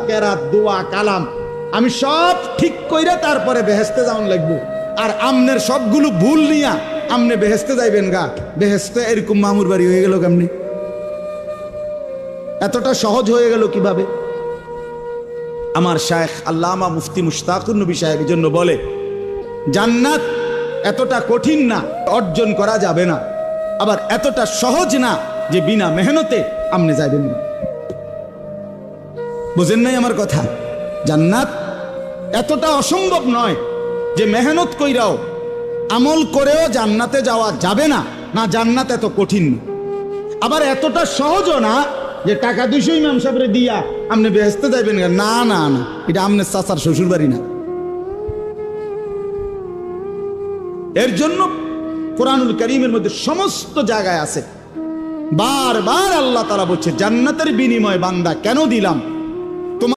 কেরাত দোয়া কালাম আমি সব ঠিক কইরা তারপরে বেহেস্তে যাওয়ান লাগবো। আর আমনের সবগুলো ভুল নিয়া আমনে বেহেস্তে যাইবেন গা, বেহেস্তে এরকম মামুর বাড়ি হয়ে গেল কেমনি? এতটা সহজ হয়ে গেল কিভাবে? আমার শায়েখ আল্লামা মুফতি মুশতাকুর নবী সাহেব এই জন্য বলে, জান্নাত এতটা কঠিন না, অর্জন করা যাবে না, আবার এতটা সহজ না যে বিনা মেহনতে আমনে যাবেন না। বুঝেন নাই আমার কথা? জান্নাত এতটা অসম্ভব নয় যে মেহনত কইরাও আমল করেও জান্নাতে যাওয়া যাবে না, না জান্নাত এত কঠিন না। আবার এতটা সহজও না যে টাকা 200 ইমাম সাহেবরে দিয়া আপনি বেহেস্তে যাইবেন, না না না, এটা আমনের চাচার শ্বশুর বাড়ি না। এর জন্য কোরআনুল কারীমের মধ্যে সমস্ত জায়গায় আছে বারবার আল্লাহ তাআলা বলছে, জান্নাতের বিনিময় বান্দা কেন দিলাম?